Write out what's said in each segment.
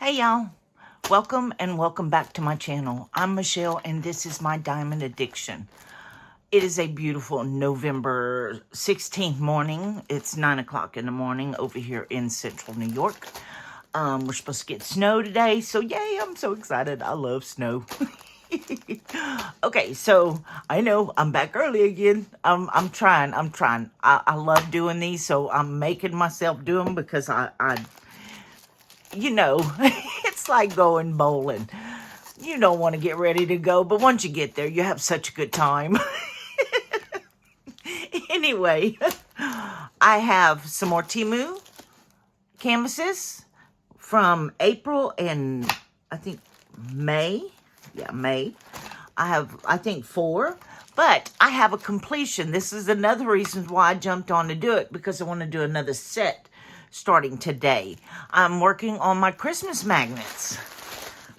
Hey y'all, welcome and welcome back to my channel. I'm Michelle and this is my diamond addiction. It is a beautiful November 16th morning. It's 9 o'clock in the morning over here in central New York. We're supposed to get snow today, so yay, I'm so excited. I love snow. Okay, so I know I'm back early again. I'm trying. I love doing these, so I'm making myself do them because it's like going bowling. You don't want to get ready to go, but once you get there, you have such a good time. Anyway, I have some more Temu canvases from April and I think May. Yeah, May. I have, I think, 4. But I have a completion. This is another reason why I jumped on to do it, because I want to do another set starting today. I'm working on my Christmas magnets.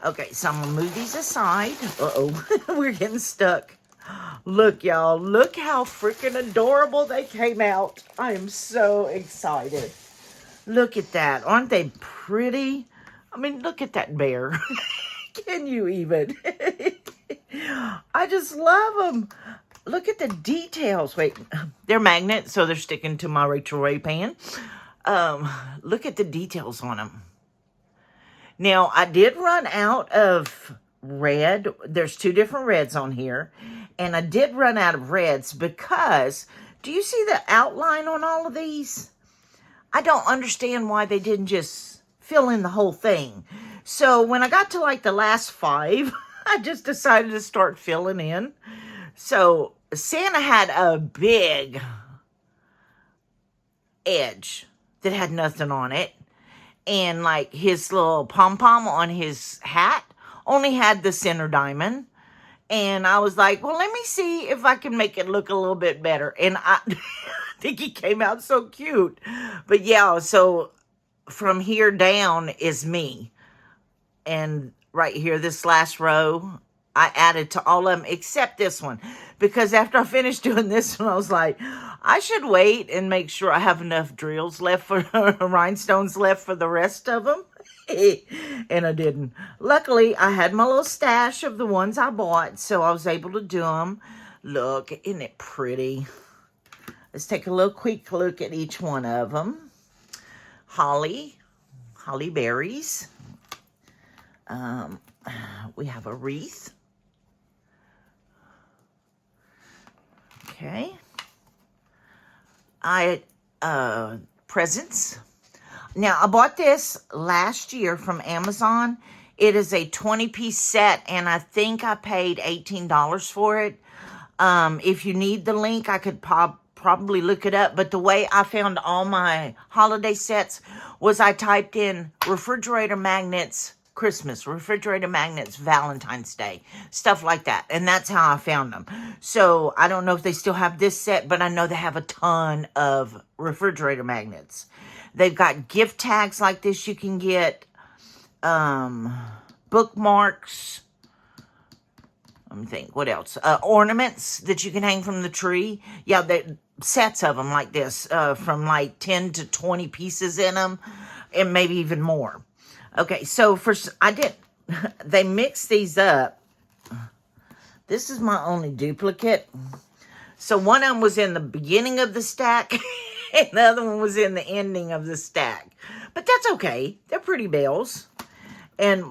Okay, so I'm going to move these aside. Uh-oh, we're getting stuck. Look, y'all. Look how freaking adorable they came out. I am so excited. Look at that. Aren't they pretty? I mean, look at that bear. Can you even? I just love them. Look at the details. Wait, they're magnets, so they're sticking to my Rachel Ray pan. Look at the details on them. Now, I did run out of red. There's 2 different reds on here. And I did run out of reds because, do you see the outline on all of these? I don't understand why they didn't just fill in the whole thing. So when I got to like the last 5, I just decided to start filling in. So Santa had a big edge that had nothing on it. And like his little pom-pom on his hat only had the center diamond. And I was like, well, let me see if I can make it look a little bit better. And I think he came out so cute. But yeah, so from here down is me. And right here, this last row, I added to all of them except this one. Because after I finished doing this one, I was like, I should wait and make sure I have enough drills left for rhinestones left for the rest of them. And I didn't. Luckily, I had my little stash of the ones I bought, so I was able to do them. Look, isn't it pretty? Let's take a little quick look at each one of them. Holly berries. We have a wreath. Okay. Presents. Now, I bought this last year from Amazon. It is a 20-piece set, and I think I paid $18 for it. If you need the link, I could probably look it up. But the way I found all my holiday sets was I typed in refrigerator magnets Christmas, refrigerator magnets Valentine's Day, stuff like that. And that's how I found them. So I don't know if they still have this set, but I know they have a ton of refrigerator magnets. They've got gift tags like this you can get, bookmarks. Let me think, what else? Ornaments that you can hang from the tree. Yeah, sets of them like this, from like 10 to 20 pieces in them, and maybe even more. Okay, so they mixed these up. This is my only duplicate. So one of them was in the beginning of the stack, and the other one was in the ending of the stack. But that's okay. They're pretty bells. And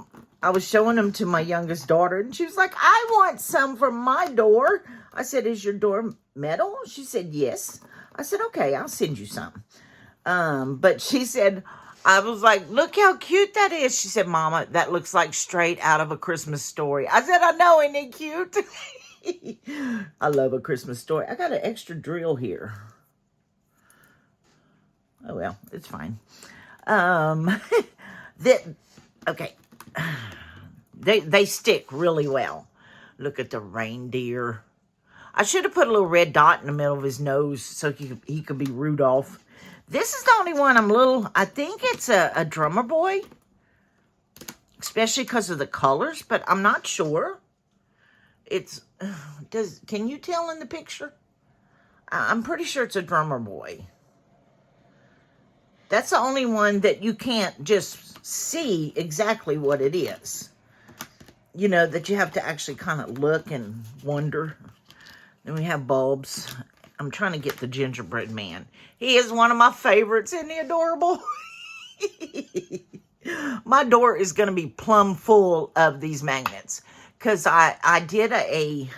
I was showing them to my youngest daughter, and she was like, I want some for my door. I said, is your door metal? She said, yes. I said, okay, I'll send you some. But she said, I was like, look how cute that is. She said, Mama, that looks like straight out of A Christmas Story. I said, I know, isn't it cute? I love A Christmas Story. I got an extra drill here. Oh, well, it's fine. Okay. They stick really well. Look at the reindeer. I should have put a little red dot in the middle of his nose so he could be Rudolph. This is the only one I think it's a drummer boy. Especially because of the colors, but I'm not sure. Can you tell in the picture? I'm pretty sure it's a drummer boy. That's the only one that you can't just see exactly what it is. You know, that you have to actually kind of look and wonder. Then we have bulbs. I'm trying to get the gingerbread man. He is one of my favorites. Isn't he adorable? My door is going to be plumb full of these magnets. Because I did I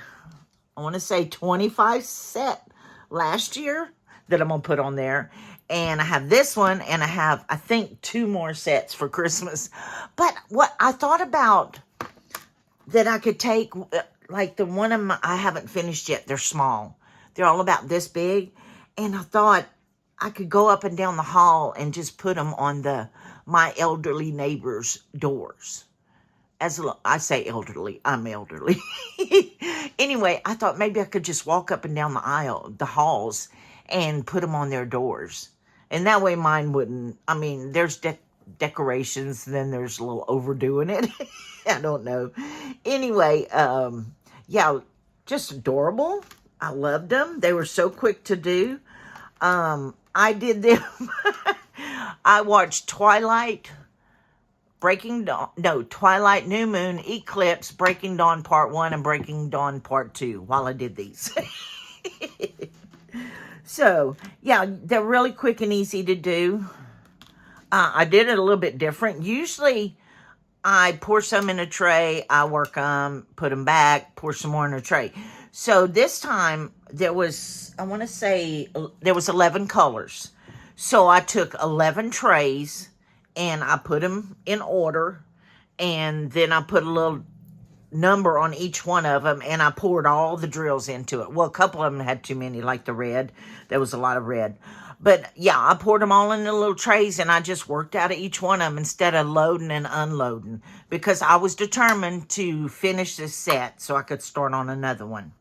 want to say 25 set last year that I'm going to put on there. And I have this one, and I have, I think, 2 more sets for Christmas. But what I thought about that I could take, like the one of my, I haven't finished yet. They're small. They're all about this big. And I thought I could go up and down the hall and just put them on my elderly neighbors' doors. I say elderly, I'm elderly. Anyway, I thought maybe I could just walk up and down the halls, and put them on their doors. And that way mine wouldn't, I mean, there's decorations, then there's a little overdoing it. I don't know. Anyway, yeah, just adorable. I loved them. They were so quick to do. I did them. I watched Twilight, New Moon, Eclipse, Breaking Dawn Part 1, and Breaking Dawn Part 2 while I did these. So, yeah, they're really quick and easy to do. I did it a little bit different. Usually, I pour some in a tray, I work them, put them back, pour some more in a tray. So, this time, there was, I want to say, there was 11 colors. So, I took 11 trays, and I put them in order, and then I put a little number on each one of them, and I poured all the drills into it. Well, a couple of them had too many, like the red. There was a lot of red. But, yeah, I poured them all in the little trays, and I just worked out of each one of them instead of loading and unloading, because I was determined to finish this set so I could start on another one.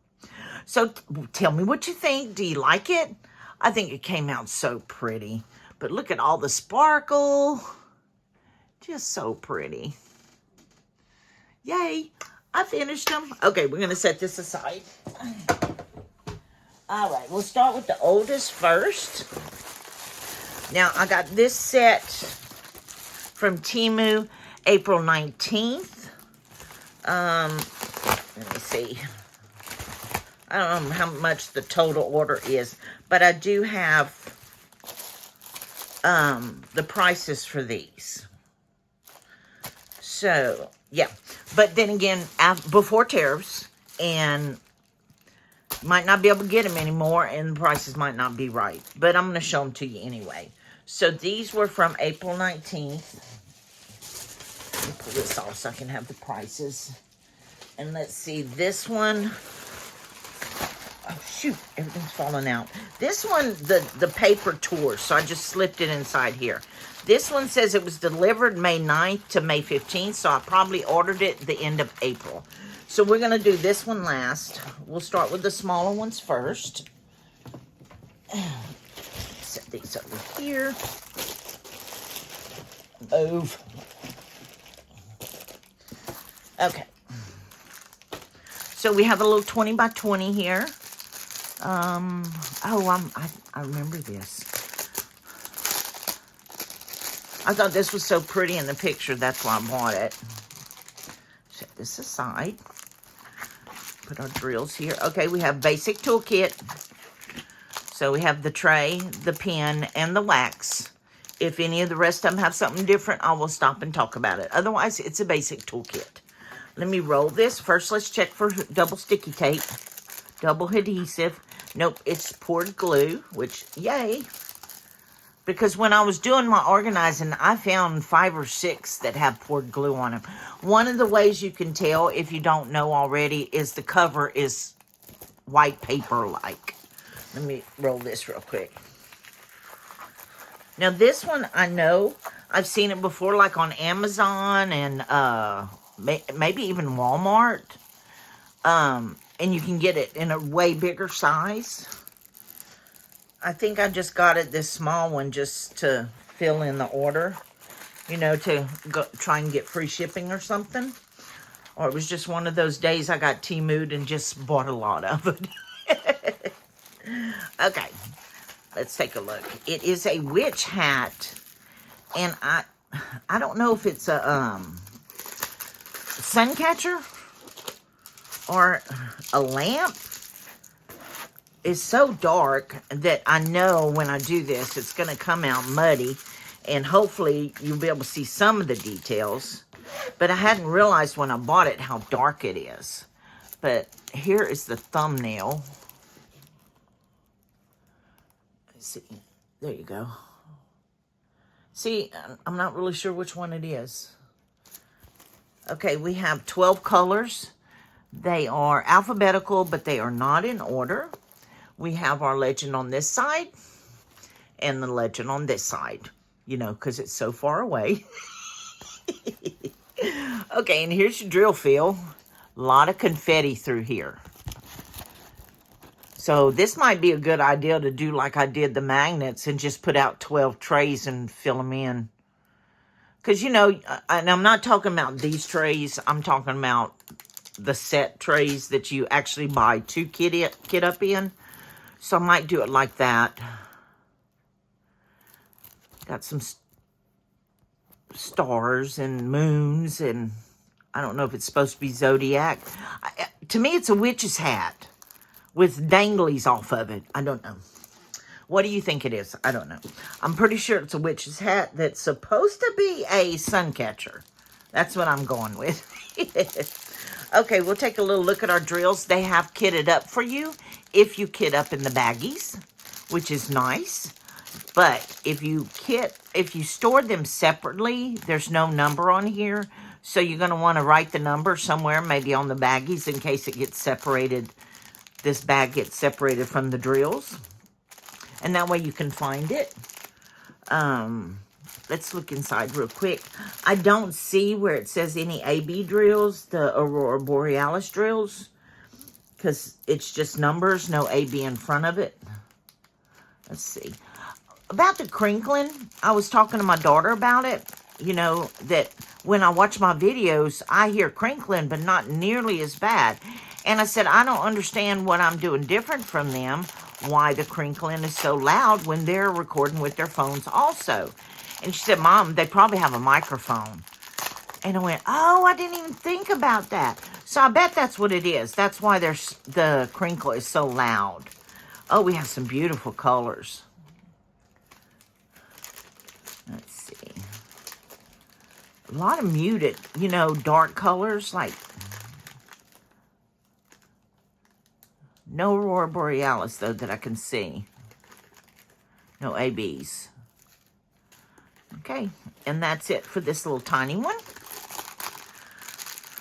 So, tell me what you think. Do you like it? I think it came out so pretty. But look at all the sparkle. Just so pretty. Yay. I finished them. Okay, we're going to set this aside. All right, we'll start with the oldest first. Now, I got this set from Temu April 19th. Let me see. I don't know how much the total order is, but I do have the prices for these. So, yeah. But then again, before tariffs, and might not be able to get them anymore, and the prices might not be right. But I'm going to show them to you anyway. So, these were from April 19th. Let me pull this off so I can have the prices. And let's see, this one. Oh, shoot, everything's falling out. This one, the paper tore, so I just slipped it inside here. This one says it was delivered May 9th to May 15th, so I probably ordered it the end of April. So we're going to do this one last. We'll start with the smaller ones first. Set these over here. Move. Okay. So we have a little 20 by 20 here. I remember this. I thought this was so pretty in the picture. That's why I bought it. Set this aside. Put our drills here. Okay, we have basic toolkit. So we have the tray, the pen, and the wax. If any of the rest of them have something different, I will stop and talk about it. Otherwise, it's a basic toolkit. Let me roll this. First, let's check for double sticky tape. Double adhesive. Nope, it's poured glue, which, yay. Because when I was doing my organizing, I found 5 or 6 that have poured glue on them. One of the ways you can tell, if you don't know already, is the cover is white paper-like. Let me roll this real quick. Now, this one, I know. I've seen it before, like on Amazon and maybe even Walmart. And you can get it in a way bigger size. I think I just got it this small one just to fill in the order. You know, to go try and get free shipping or something. Or it was just one of those days I got Temu'd and just bought a lot of it. Okay, let's take a look. It is a witch hat And I don't know if it's a sun catcher or a lamp. It's so dark that I know when I do this, it's going to come out muddy. And hopefully you'll be able to see some of the details. But I hadn't realized when I bought it how dark it is. But here is the thumbnail. Let's see. There you go. See, I'm not really sure which one it is. Okay, we have 12 colors. They are alphabetical, but they are not in order. We have our legend on this side and the legend on this side, you know, because it's so far away. Okay, and here's your drill field. A lot of confetti through here. So this might be a good idea to do like I did the magnets and just put out 12 trays and fill them in. Because, you know, and I'm not talking about these trays. I'm talking about the set trays that you actually buy to kit up in. So I might do it like that. Got some stars and moons, and I don't know if it's supposed to be zodiac. To me, it's a witch's hat with danglies off of it. I don't know. What do you think it is? I don't know. I'm pretty sure it's a witch's hat that's supposed to be a sun catcher. That's what I'm going with. Okay, we'll take a little look at our drills. They have kitted up for you if you kit up in the baggies, which is nice. But if you store them separately, there's no number on here. So you're going to want to write the number somewhere, maybe on the baggies, in case it gets separated. This bag gets separated from the drills. And that way you can find it. Let's look inside real quick. I don't see where it says any AB drills, the Aurora Borealis drills, because it's just numbers, no AB in front of it. Let's see. About the crinkling, I was talking to my daughter about it. You know, that when I watch my videos, I hear crinkling, but not nearly as bad. And I said, I don't understand what I'm doing different from them, why the crinkling is so loud when they're recording with their phones also. And she said, Mom, they probably have a microphone. And I went, oh, I didn't even think about that. So I bet that's what it is. That's why the crinkle is so loud. Oh, we have some beautiful colors. Let's see. A lot of muted, you know, dark colors, like no Aurora Borealis, though, that I can see. No ABs. Okay, and that's it for this little tiny one.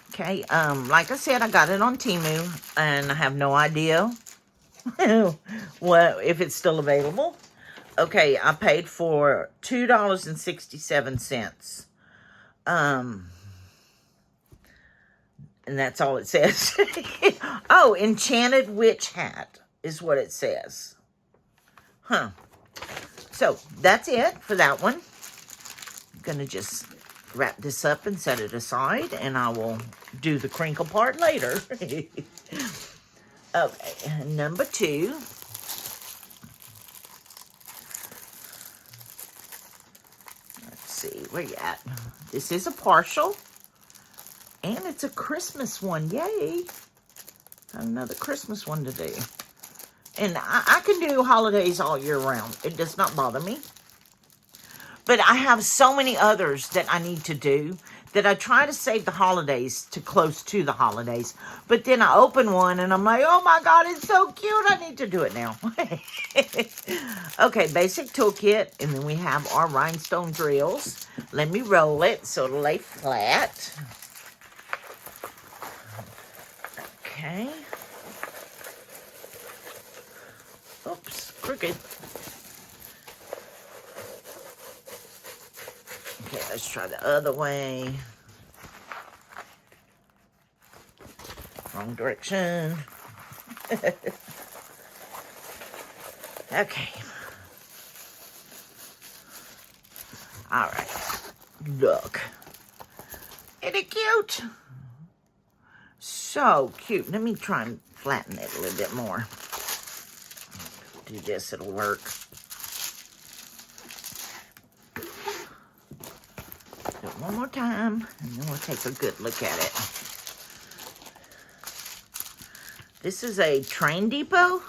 Okay, like I said, I got it on Temu, and I have no idea if it's still available. Okay, I paid for $2.67. And that's all it says. Oh, Enchanted Witch Hat is what it says. Huh. So, that's it for that one. I'm going to just wrap this up and set it aside, and I will do the crinkle part later. Okay, number 2. Let's see, where you at? This is a partial, and it's a Christmas one. Yay! Got another Christmas one to do. And I can do holidays all year round. It does not bother me. But I have so many others that I need to do that I try to save the holidays to close to the holidays. But then I open one and I'm like, oh my God, it's so cute. I need to do it now. Okay, basic toolkit. And then we have our rhinestone drills. Let me roll it so it'll lay flat. Okay. Oops, crooked. Okay, let's try the other way. Wrong direction. Okay. All right. Look. Isn't it cute? So cute. Let me try and flatten it a little bit more. Do this, it'll work. one more time, and then we'll take a good look at it. This is a train depot,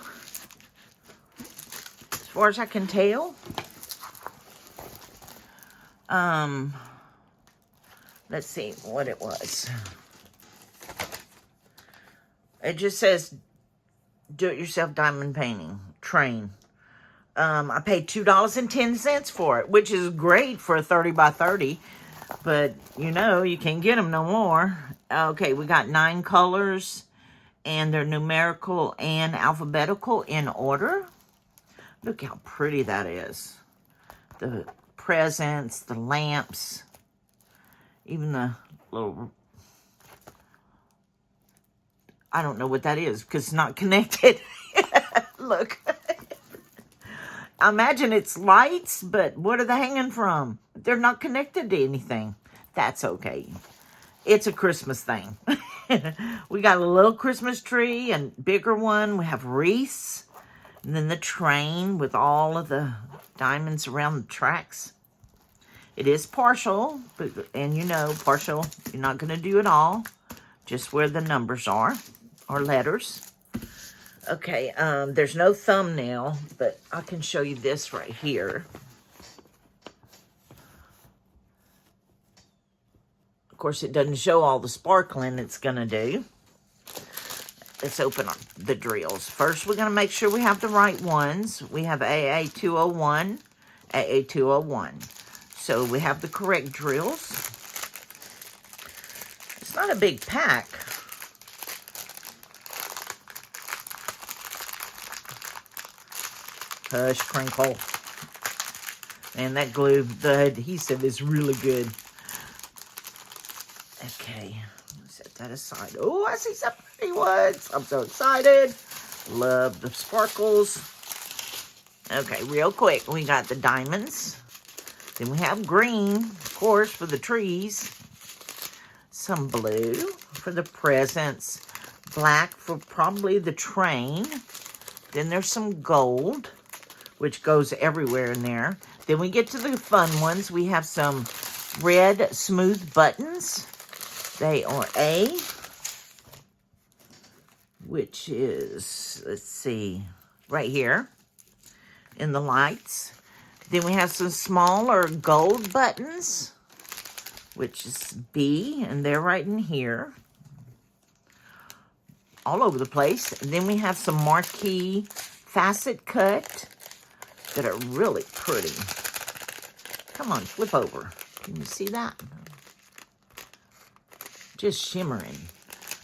as far as I can tell. Let's see what it was. It just says do-it-yourself diamond painting train. I paid $2.10 for it, which is great for a 30 by 30, but you know, you can't get them no more. Okay, we got 9 colors, and they're numerical and alphabetical in order. Look how pretty that is. The presents, the lamps, even the little, I don't know what that is because it's not connected. Look. I imagine it's lights, but what are they hanging from? They're not connected to anything. That's okay. It's a Christmas thing. We got a little Christmas tree and bigger one. We have wreaths. And then the train with all of the diamonds around the tracks. It is partial, but, and you know, partial, you're not going to do it all. Just where the numbers are, or letters. Okay, there's no thumbnail, but I can show you this right here. Of course, it doesn't show all the sparkling it's going to do. Let's open up the drills. First, we're going to make sure we have the right ones. We have AA201, AA201. So we have the correct drills. It's not a big pack. Hush, crinkle. And that glue, the adhesive is really good. Okay, set that aside. Oh, I see some pretty ones. I'm so excited. Love the sparkles. Okay, real quick, we got the diamonds. Then we have green, of course, for the trees. Some blue for the presents. Black for probably the train. Then there's some gold, which goes everywhere in there. Then we get to the fun ones. We have some red smooth buttons. They are A, which is, let's see, right here in the lights. Then we have some smaller gold buttons, which is B, and they're right in here. All over the place. And then we have some marquee facet cut that are really pretty. Come on, flip over. Can you see that? Just shimmering.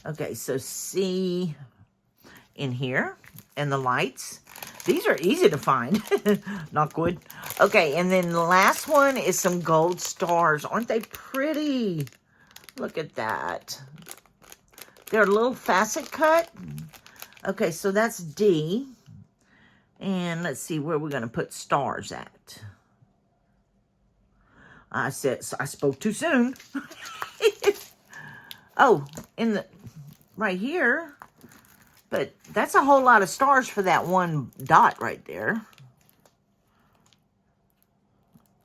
Okay, so C in here and the lights. These are easy to find. Not good. Okay, and then the last one is some gold stars. Aren't they pretty? Look at that. They're a little facet cut. Okay, so that's D. And let's see where we're going to put stars at. I spoke too soon. Oh, in the, right here. But that's a whole lot of stars for that one dot right there.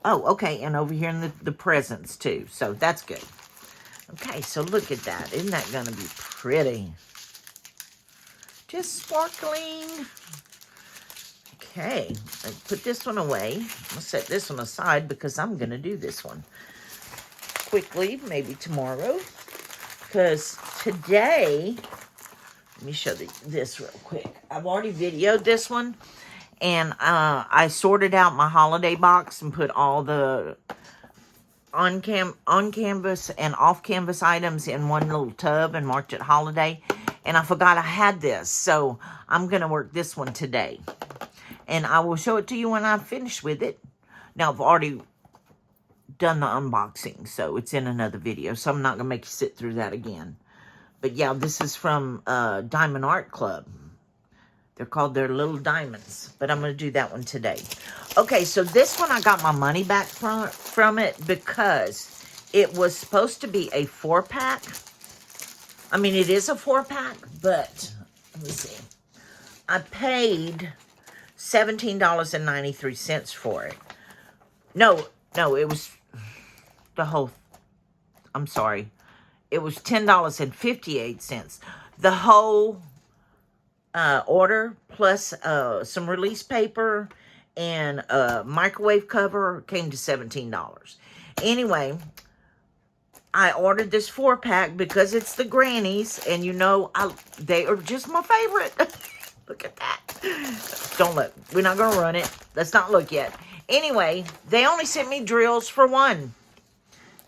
Oh, okay, and over here in the presents too. So that's good. Okay, so look at that. Isn't that going to be pretty? Just sparkling. Okay, let's put this one away. I'll set this one aside because I'm going to do this one quickly, maybe tomorrow. Because today, let me show this real quick. I've already videoed this one. And I sorted out my holiday box and put all the on-canvas and off-canvas items in one little tub and marked it holiday. And I forgot I had this. So I'm going to work this one today. And I will show it to you when I'm finished with it. Now, I've already done the unboxing, so it's in another video. So I'm not going to make you sit through that again. But yeah, this is from Diamond Art Club. They're called their Little Diamonds. But I'm going to do that one today. Okay, so this one I got my money back from it because it was supposed to be a 4-pack. I mean, it is a 4-pack, but let me see. I paid $17.93 for it. No, it was the whole I'm sorry. It was $10.58. The whole order plus some release paper and a microwave cover came to $17. Anyway, I ordered this 4-pack because it's the grannies, and you know, they are just my favorite. Look at that. Don't look. We're not going to run it. Let's not look yet. Anyway, they only sent me drills for one.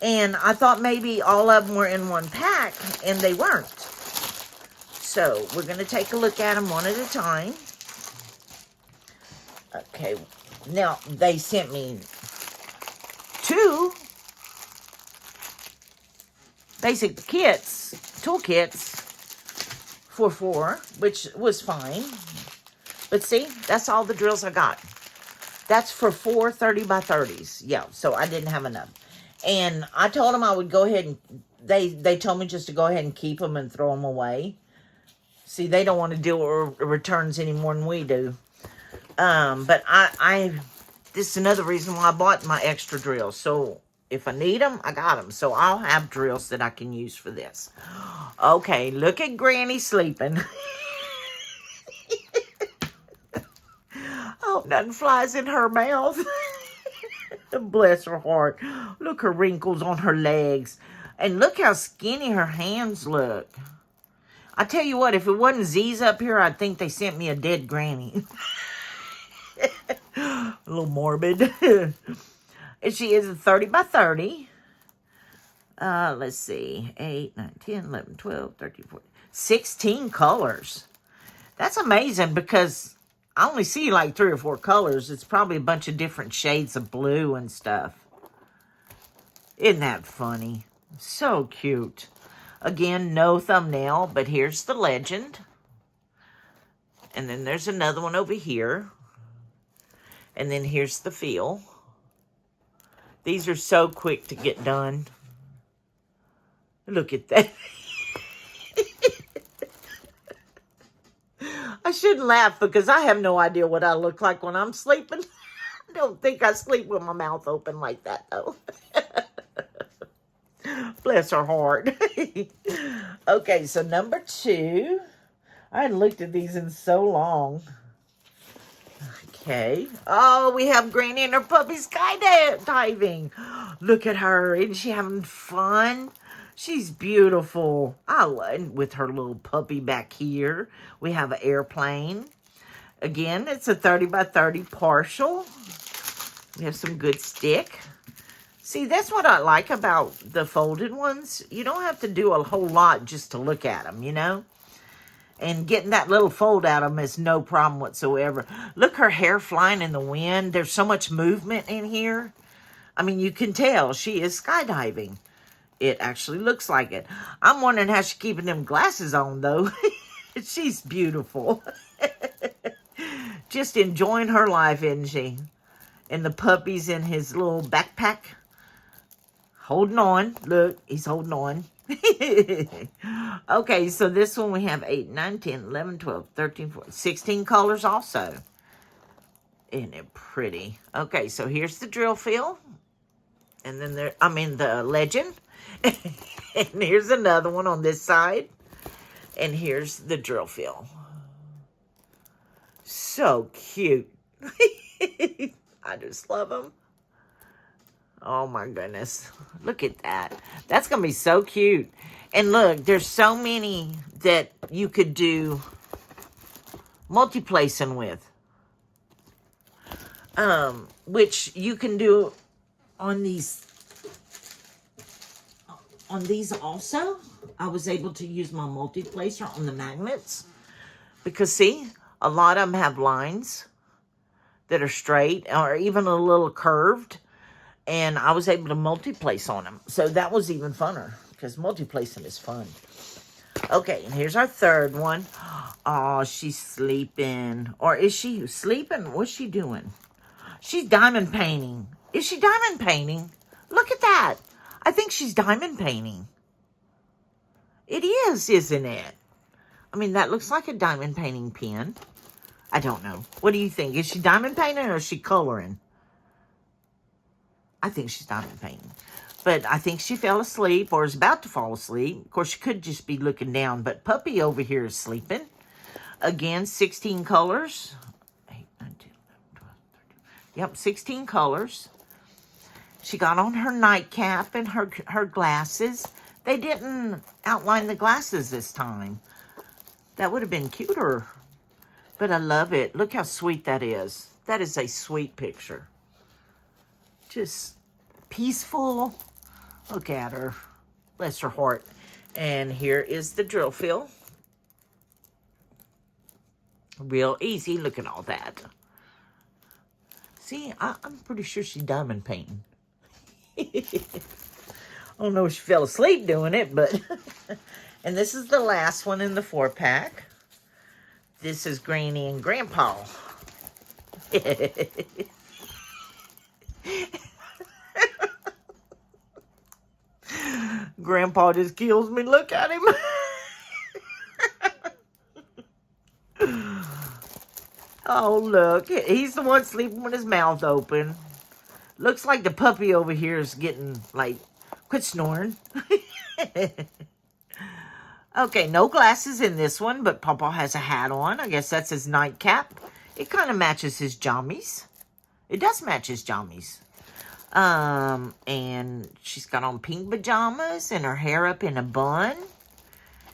And I thought maybe all of them were in one pack, and they weren't. So, we're going to take a look at them one at a time. Okay. Now, they sent me 2 basic kits, toolkits, for 4, which was fine. But see, that's all the drills I got. That's for 4 30 by 30s. Yeah, so I didn't have enough. And I told them I would go ahead and, they told me just to go ahead and keep them and throw them away. See, they don't want to deal with returns any more than we do. But this is another reason why I bought my extra drills. So, if I need them, I got them. So, I'll have drills that I can use for this. Okay, look at Granny sleeping. Oh, nothing flies in her mouth. Bless her heart. Look her wrinkles on her legs. And look how skinny her hands look. I tell you what, if it wasn't Z's up here, I'd think they sent me a dead granny. A little morbid. And she is a 30 by 30. Let's see. 8, 9, 10, 11, 12, 13, 14. 16 colors. That's amazing because I only see like 3 or 4 colors. It's probably a bunch of different shades of blue and stuff. Isn't that funny? So cute. Again, no thumbnail, but here's the legend. And then there's another one over here. And then here's the feel. These are so quick to get done. Look at that. I shouldn't laugh because I have no idea what I look like when I'm sleeping. I don't think I sleep with my mouth open like that, though. Bless her heart. Okay, so number 2. I hadn't looked at these in so long. Okay. Oh, we have Granny and her puppy skydiving. Look at her. Isn't she having fun? She's beautiful. With her little puppy back here. We have an airplane. Again, it's a 30 by 30 partial. We have some good stick. See, that's what I like about the folded ones. You don't have to do a whole lot just to look at them, you know? And getting that little fold out of them is no problem whatsoever. Look, her hair flying in the wind. There's so much movement in here. I mean, you can tell she is skydiving. It actually looks like it. I'm wondering how she's keeping them glasses on, though. She's beautiful. Just enjoying her life, isn't she? And the puppy's in his little backpack. Holding on. Look, he's holding on. Okay, so this one we have 8, 9, 10, 11, 12, 13, 14, 16 colors also. Isn't it pretty? Okay, so here's the drill feel. And then the legend. And here's another one on this side. And here's the drill feel. So cute. I just love them. Oh my goodness. Look at that. That's going to be so cute. And look, there's so many that you could do multi-placing with. Which you can do on these also. I was able to use my multi-placer on the magnets. Because see, a lot of them have lines that are straight or even a little curved. And I was able to multi-place on them. So that was even funner. Because multi-placing is fun. Okay, and here's our third one. Oh, she's sleeping. Or is she sleeping? What's she doing? She's diamond painting. Is she diamond painting? Look at that. I think she's diamond painting. It is, isn't it? I mean, that looks like a diamond painting pen. I don't know. What do you think? Is she diamond painting or is she coloring? I think she's diamond painting. But I think she fell asleep or is about to fall asleep. Of course, she could just be looking down. But Puppy over here is sleeping. Again, 16 colors. 8, 9, 10, 11, 12, 13. Yep, 16 colors. She got on her nightcap and her glasses. They didn't outline the glasses this time. That would have been cuter. But I love it. Look how sweet that is. That is a sweet picture. Just peaceful. Look at her. Bless her heart. And here is the drill fill. Real easy. Look at all that. See, I'm pretty sure she's diamond painting. I don't know if she fell asleep doing it, but... And this is the last one in the 4-pack. This is Granny and Grandpa. Grandpa just kills me. Look at him. Oh, look. He's the one sleeping with his mouth open. Looks like the puppy over here is getting, like, quit snoring. Okay, no glasses in this one, but Papa has a hat on. I guess that's his nightcap. It kind of matches his jammies. It does match his jammies. And she's got on pink pajamas and her hair up in a bun.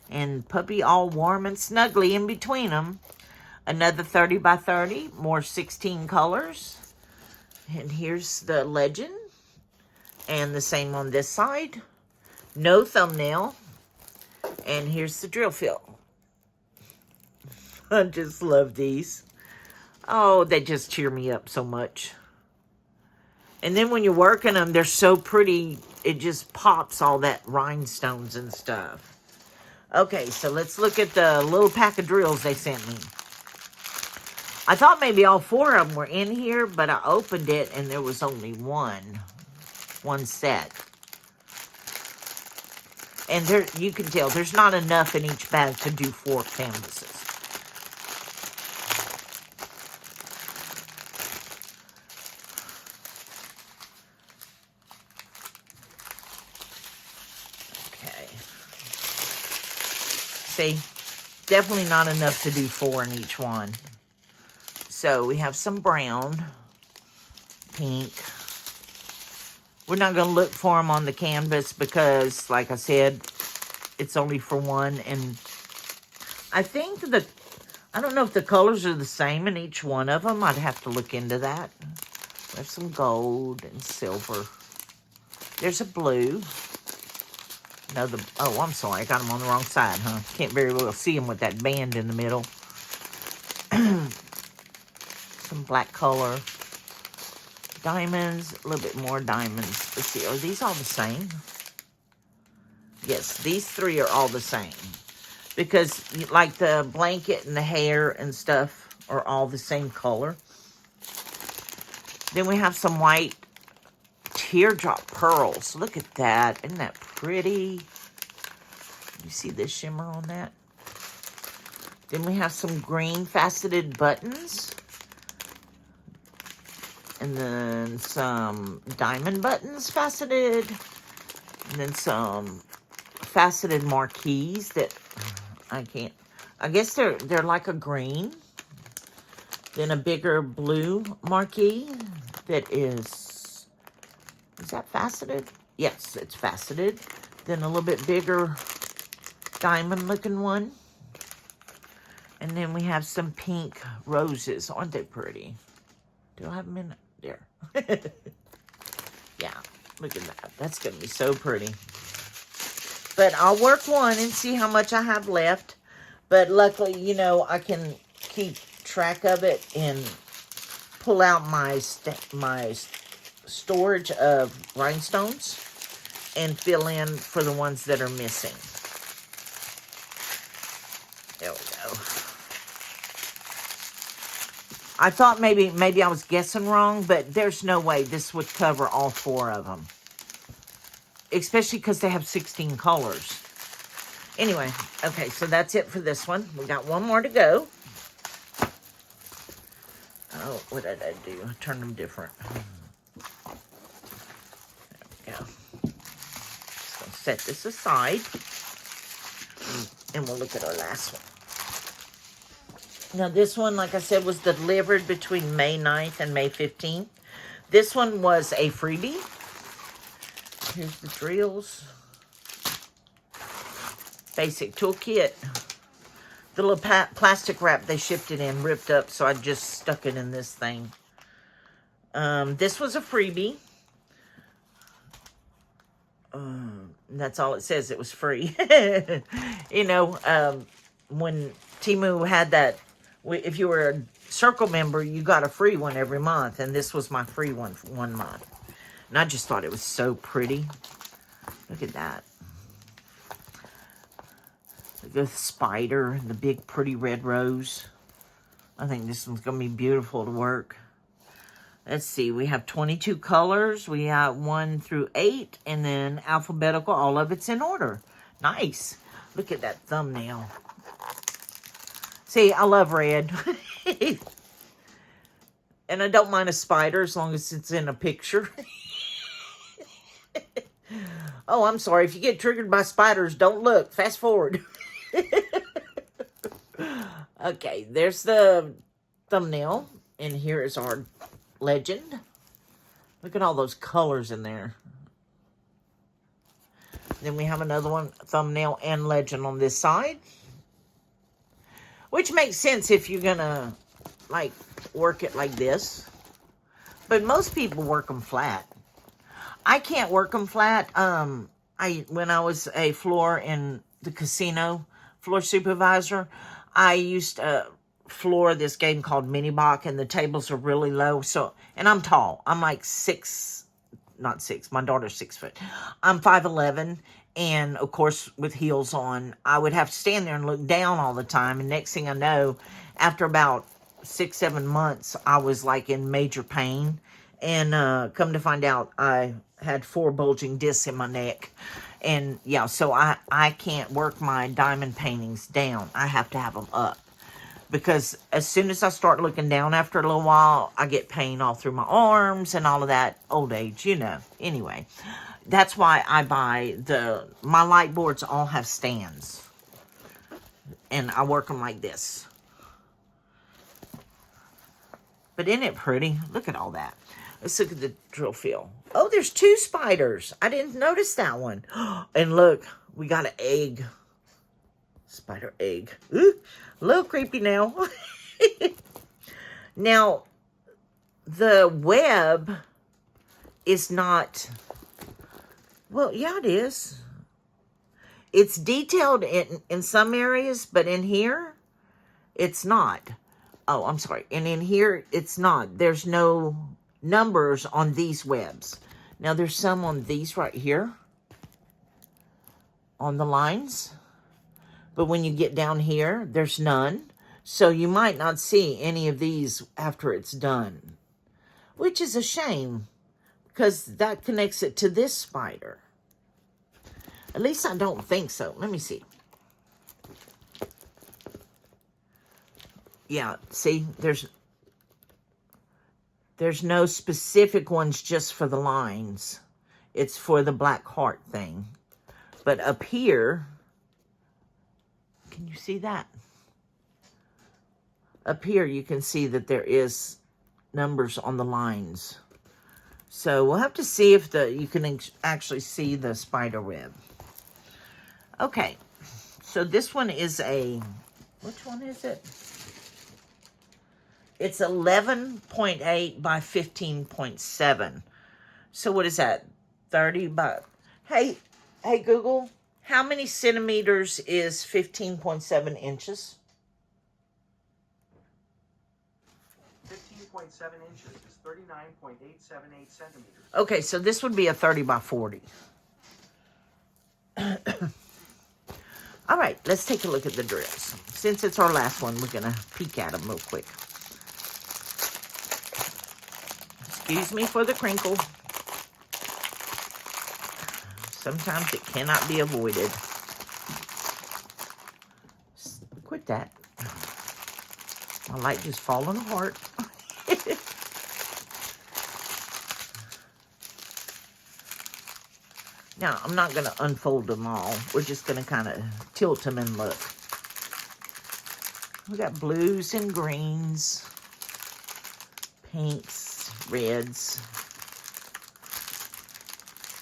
And Puppy all warm and snuggly in between them. Another 30 by 30, more 16 colors. And here's the legend. And the same on this side. No thumbnail. And here's the drill fill. I just love these. Oh, they just cheer me up so much. And then when you're working them, they're so pretty. It just pops all that rhinestones and stuff. Okay, so let's look at the little pack of drills they sent me. I thought maybe all 4 of them were in here, but I opened it and there was only one set. And there, you can tell there's not enough in each bag to do 4 canvases. Okay. See, definitely not enough to do 4 in each one. So we have some brown, pink. We're not going to look for them on the canvas because, like I said, it's only for 1. And I think I don't know if the colors are the same in each one of them. I'd have to look into that. We have some gold and silver. There's a blue. No, oh, I'm sorry. I got them on the wrong side, huh? Can't very well see them with that band in the middle. Some black color. Diamonds, a little bit more diamonds. Let's see, are these all the same? Yes, these 3 are all the same. Because, like, the blanket and the hair and stuff are all the same color. Then we have some white teardrop pearls. Look at that. Isn't that pretty? You see the shimmer on that? Then we have some green faceted buttons. And then some diamond buttons faceted. And then some faceted marquees that I guess they're like a green. Then a bigger blue marquee that is that faceted? Yes, it's faceted. Then a little bit bigger diamond looking one. And then we have some pink roses. Aren't they pretty? Do I have them in there? Yeah, look at that. That's going to be so pretty. But I'll work one and see how much I have left. But luckily, you know, I can keep track of it and pull out my storage of rhinestones and fill in for the ones that are missing. There we go. I thought maybe I was guessing wrong, but there's no way this would cover all 4 of them. Especially because they have 16 colors. Anyway, okay, so that's it for this one. We got one more to go. Oh, what did I do? I turned them different. There we go. set this aside. And we'll look at our last one. Now, this one, like I said, was delivered between May 9th and May 15th. This one was a freebie. Here's the drills. Basic toolkit. The little plastic wrap they shipped it in ripped up, so I just stuck it in this thing. This was a freebie. That's all it says. It was free. You know, when Temu had that, if you were a Circle member, you got a free one every month. And this was my free one for 1 month. And I just thought it was so pretty. Look at that. Look at the spider and the big pretty red rose. I think this one's going to be beautiful to work. Let's see. We have 22 colors. We have 1 through 8. And then alphabetical. All of it's in order. Nice. Look at that thumbnail. See, I love red. And I don't mind a spider as long as it's in a picture. Oh, I'm sorry. If you get triggered by spiders, don't look. Fast forward. Okay, there's the thumbnail. And here is our legend. Look at all those colors in there. Then we have another one, thumbnail and legend on this side. Which makes sense if you're going to, like, work it like this. But most people work them flat. I can't work them flat. When I was a floor in the casino, floor supervisor, I used to floor this game called Mini Bach, and the tables are really low. So, and I'm tall. I'm like 6, not 6. My daughter's 6 foot. I'm 5'11", and of course with heels on, I would have to stand there and look down all the time. And next thing I know, after about 6-7 months, I was like in major pain. And come to find out, I had 4 bulging discs in my neck. And yeah, so I can't work my diamond paintings down. I have to have them up. Because as soon as I start looking down after a little while, I get pain all through my arms and all of that. Old age, you know. Anyway, that's why I buy my light boards all have stands. And I work them like this. But isn't it pretty? Look at all that. Let's look at the drill field. Oh, there's 2 spiders. I didn't notice that one. And look, we got an egg. Spider egg. Ooh, a little creepy now. Now, the web is not... Well, yeah, it is. It's detailed in some areas, but in here, it's not. Oh, I'm sorry. And in here, it's not. There's no numbers on these webs. Now, there's some on these right here. On the lines. But when you get down here, there's none. So you might not see any of these after it's done. Which is a shame. Because that connects it to this spider. At least I don't think so. Let me see. Yeah, see, there's no specific ones just for the lines. It's for the black heart thing. But up here, can you see that? Up here, you can see that there is numbers on the lines. So we'll have to see if you can actually see the spider web. Okay, so this one is which one is it? It's 11.8 by 15.7. So what is that? 30 by... Hey Google, how many centimeters is 15.7 inches? 15.7 inches is 39.878 centimeters. Okay, so this would be a 30 by 40. All right, let's take a look at the drills. Since it's our last one, we're going to peek at them real quick. Excuse me for the crinkle. Sometimes it cannot be avoided. Quit that. My light just falling apart. Now, I'm not going to unfold them all. We're just going to kind of tilt them and look. We got blues and greens, pinks, reds,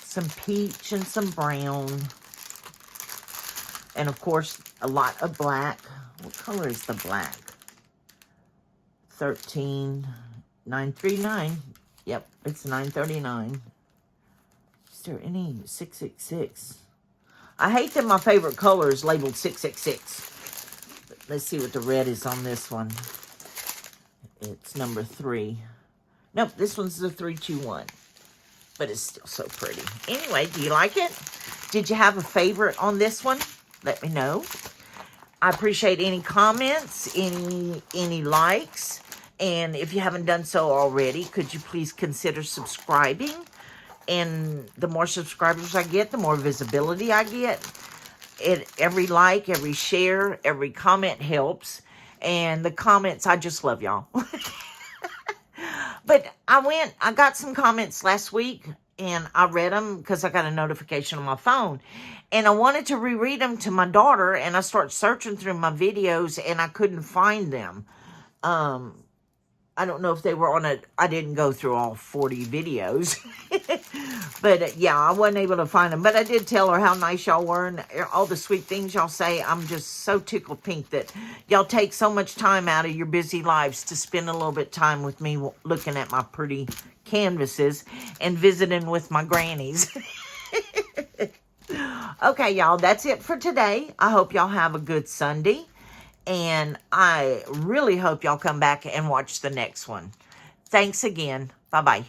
some peach and some brown, and of course, a lot of black. What color is the black? 13,939. Yep, it's 939. Is there any 666? I hate that my favorite color is labeled 666. But let's see what the red is on this one. It's number 3. Nope, this one's the 321. But it's still so pretty. Anyway, do you like it? Did you have a favorite on this one? Let me know. I appreciate any comments, any likes. And if you haven't done so already, could you please consider subscribing? And the more subscribers I get, the more visibility I get. Every like, every share, every comment helps. And the comments, I just love y'all. But I got some comments last week, and I read them because I got a notification on my phone. And I wanted to reread them to my daughter, and I started searching through my videos, and I couldn't find them. I don't know if they were on I didn't go through all 40 videos. But yeah, I wasn't able to find them. But I did tell her how nice y'all were and all the sweet things y'all say. I'm just so tickled pink that y'all take so much time out of your busy lives to spend a little bit of time with me looking at my pretty canvases and visiting with my grannies. Okay, y'all, that's it for today. I hope y'all have a good Sunday. And I really hope y'all come back and watch the next one. Thanks again. Bye-bye.